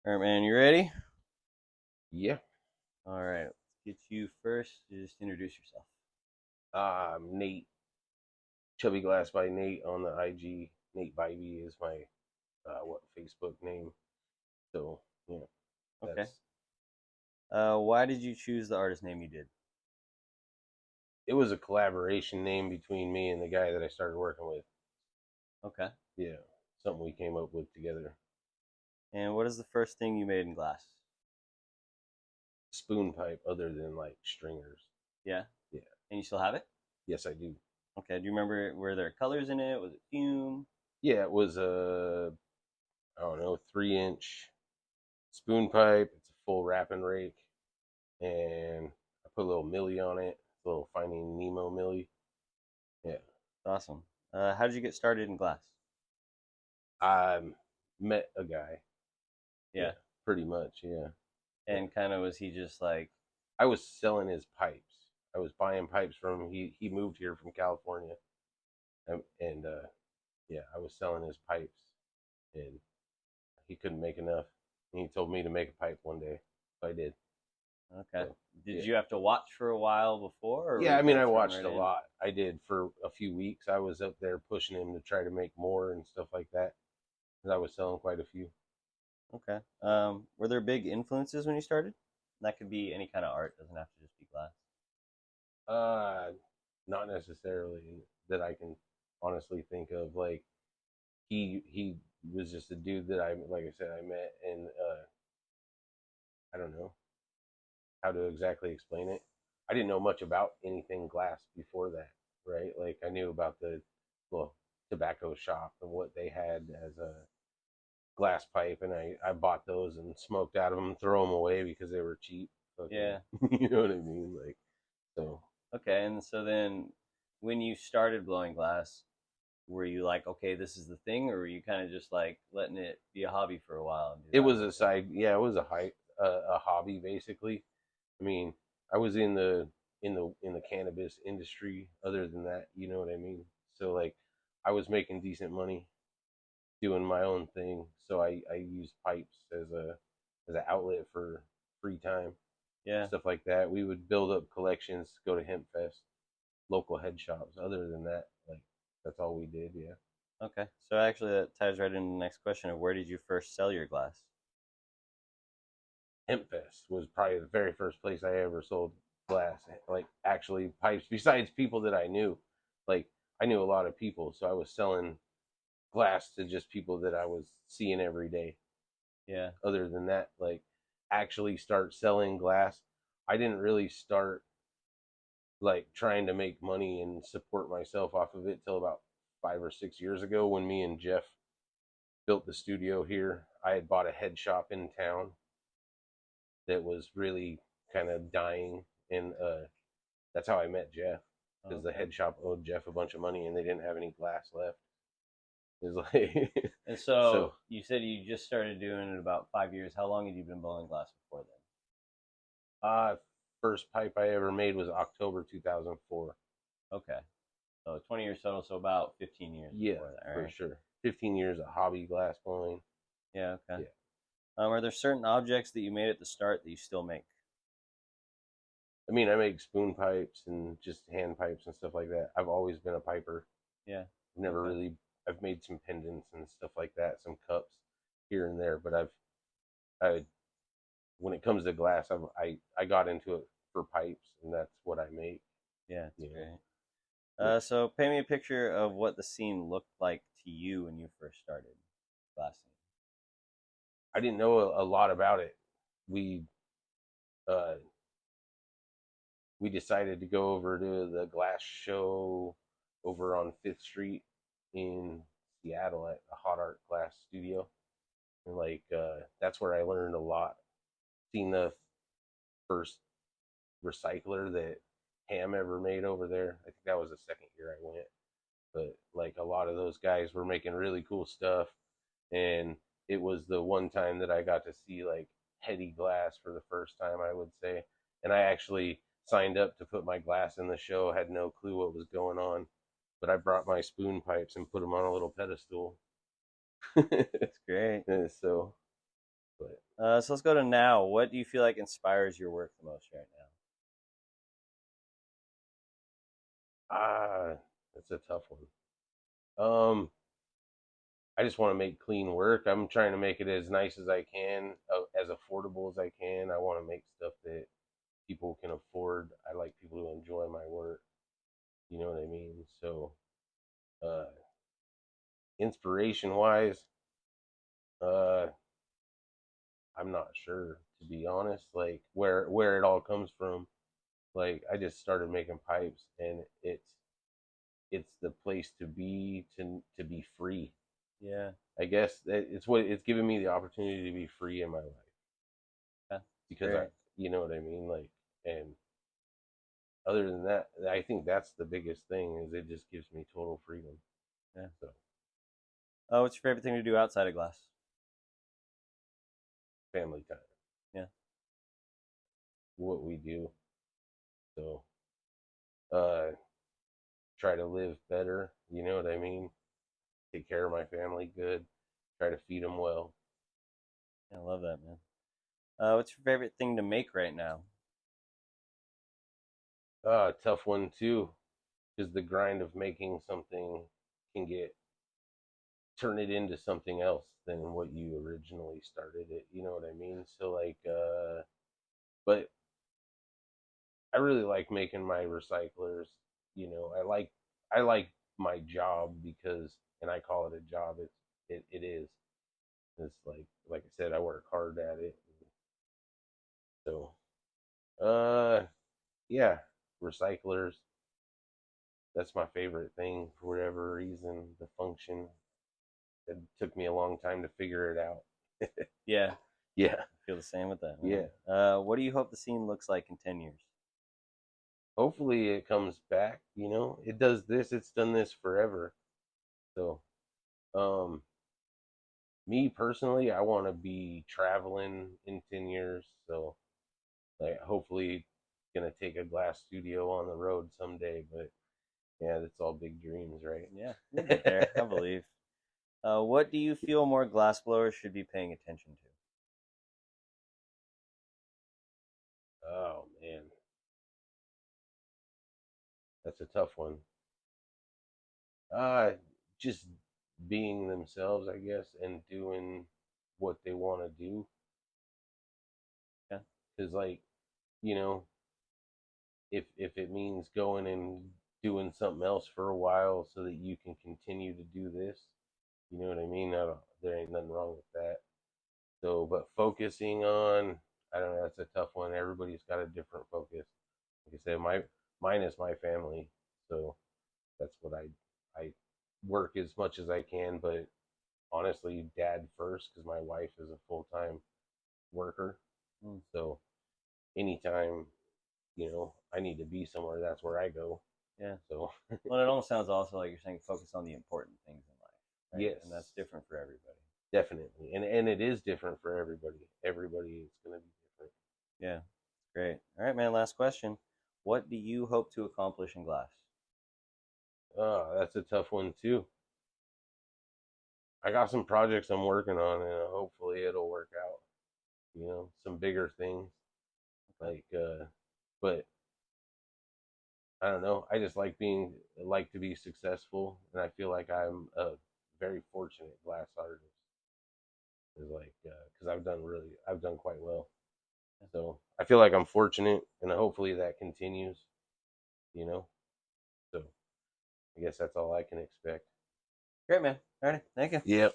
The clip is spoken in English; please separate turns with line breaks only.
All right, man, you ready?
Yeah.
All right, let's get you first. Just introduce yourself.
Nate, Chubby Glass by Nate on the IG. Nate Bybee is my Facebook name. So yeah,
Okay.
that's
Why did you choose the artist name you did?
it was a collaboration name between me and the guy that I started working with.
Okay.
Yeah, something we came up with together.
And what is the first thing you made in glass?
Spoon pipe, other than like stringers.
Yeah.
Yeah,
And you still have it?
yes I do.
Okay. Do you remember, were there colors in it? Was it fume?
Yeah, it was a I don't know 3 inch spoon pipe. It's a full wrapping rake, and I put a little millie on it, a little Finding Nemo millie. Yeah.
Awesome. How did you get started in glass?
I met a guy.
Yeah.
Yeah, pretty much. Yeah, yeah.
And kind of was he just like,
I was selling his pipes. I was buying pipes from him. He moved here from California, and yeah, I was selling his pipes, and he couldn't make enough. And he told me to make a pipe one day, so I did.
okay.
So
Did
yeah,
you have to watch for a while before, or were
yeah. I
you
mean,
kind
I
of thrown
watched
right
a
in?
lot. I did for a few weeks. I was up there pushing him to try to make more and stuff like that, because I was selling quite a few.
Okay. Were there big influences when you started? That could be any kind of art, doesn't have to just be glass.
Uh, Not necessarily that I can honestly think of. Like he was just a dude that like I said, I met, and I don't know how to exactly explain it. I didn't know much about anything glass before that, right? Like I knew about the well tobacco shop and what they had as a glass pipe, and I bought those and smoked out of them, throw them away because they were cheap. Fucking,
Yeah.
you know what I mean? Like so.
Okay. And so then when you started blowing glass, were you like, okay, this is the thing, or were you kind of just like letting it be a hobby for a while and do
It
that
was
for a
a
bit?
side, yeah, it was a hobby basically. I mean, I was in the cannabis industry. Other than that, you know what I mean. So like, I was making decent money doing my own thing. So I used pipes as an outlet for free time,
Yeah.
stuff like that. We would build up collections, go to Hemp Fest, local head shops. Other than that, like that's all we did. Yeah.
Okay. So actually, that ties right into the next question of where did you first sell your glass?
Hemp Fest was probably the very first place I ever sold glass, like actually pipes. Besides people that I knew, like I knew a lot of people, so I was selling glass to just people that I was seeing every day.
Yeah.
Other than that, like actually start selling glass, I didn't really start like trying to make money and support myself off of it till about 5 or 6 years ago when me and Jeff built the studio here. I had bought a head shop in town that was really kind of dying, and that's how I met Jeff, because the
Okay.
head shop owed Jeff a bunch of money and they didn't have any glass left. It was like,
And so
so
you said you just started doing it about 5 years. How long had you been blowing glass before
uh, first pipe I ever made was October 2004.
then? Okay. So 20 years total, so about 15 years
Yeah,
before that, all
for
right?
sure. 15 years of hobby glass blowing.
Yeah, okay.
Yeah.
Are there certain objects that you made at the start that you still make?
I mean, I make spoon pipes and just hand pipes and stuff like that. I've always been a piper.
Yeah.
Never
Okay.
really, I've made some pendants and stuff like that, some cups here and there, but I, when it comes to glass, I got into it for pipes, and that's what I make.
Yeah, it's
You know,
great.
yeah.
So paint me a picture of what the scene looked like to you when you first started glassing.
I didn't know a lot about it. We uh, we decided to go over to the glass show over on Fifth Street in Seattle at a Hot Art Glass Studio, and like that's where I learned a lot. Seen the first recycler that Ham ever made over there. I think that was the second year I went, but like a lot of those guys were making really cool stuff, and it was the one time that I got to see like heady glass for the first time, I would say. And I actually signed up to put my glass in the show. Had no clue what was going on, but I brought my spoon pipes and put them on a little pedestal.
That's great.
And so But
So let's go to now. What do you feel like inspires your work the most right
ah, that's a tough one. Um, I just want to make clean work. I'm trying to make it as nice as I can, as affordable as I can. I want to make stuff that people can afford. I like people to enjoy my work. You know what I mean? So, uh, inspiration wise, uh, I'm not sure to be honest. Like where it all comes from. Like I just started making pipes, and it's the place to be to be free.
now? Yeah.
I guess it's what it's given me the opportunity to be free in my life
Yeah.
because
Great.
you know what I mean. Like, and other than that, I think that's the biggest thing is it just gives me total freedom.
Yeah.
So
What's your favorite thing to do outside of glass?
family time,
Yeah.
what we do. So uh, try to live better. You know what I mean? Take care of my family good. Try to feed them well.
Yeah, I love that, man. What's your favorite thing to make right now?
Tough one too, because the grind of making something can get turn it into something else than what you originally started it. You know what I mean? So like, but I really like making my recyclers. You know, I like my job because, and I call it a job. It is. It's like I said, I work hard at it. So, uh, yeah, recyclers. That's my favorite thing for whatever reason. The function. It took me a long time to figure it out.
Yeah,
Yeah,
I feel the same with that, man.
yeah.
What do you hope the scene looks like in 10 years?
Hopefully it comes back. You know, it does this. It's done this forever. So, um, me personally, I want to be traveling in 10 years. So, like, hopefully, gonna take a glass studio on the road someday. But yeah, that's all big dreams,
Yeah, we'll get there, I
right?
believe. What do you feel more glass blowers should be paying attention to?
Oh man, that's a tough one. Uh, just being themselves, I guess, and doing what they want to do.
Yeah,
Because, like, you know, if it means going and doing something else for a while so that you can continue to do this, you know what I mean? There ain't nothing wrong with that. So, but focusing on, I don't know, that's a tough one. Everybody's got a different focus. Like I said, mine is my family, so that's what I work as much as I can, but honestly, dad first because my wife is a full time worker.
mm,
So anytime I need to be somewhere, that's where I go.
yeah.
So
Well, it almost sounds also like you're saying focus on the important things in life, right?
yes,
And that's different for everybody.
definitely, and it is different for everybody. Everybody is going to be different.
Yeah, great. All right, man. Last question. What do you hope to accomplish in glass?
That's a tough one too. I got some projects I'm working on, and hopefully it'll work out. Some bigger things
Okay.
like, but I don't know. I just like to be successful, and I feel like I'm a very fortunate glass artist. Is like because I've done quite well. So I feel like I'm fortunate, and hopefully that continues. You know, so I guess that's all I can expect.
Great, man. All right. Thank you.
Yep.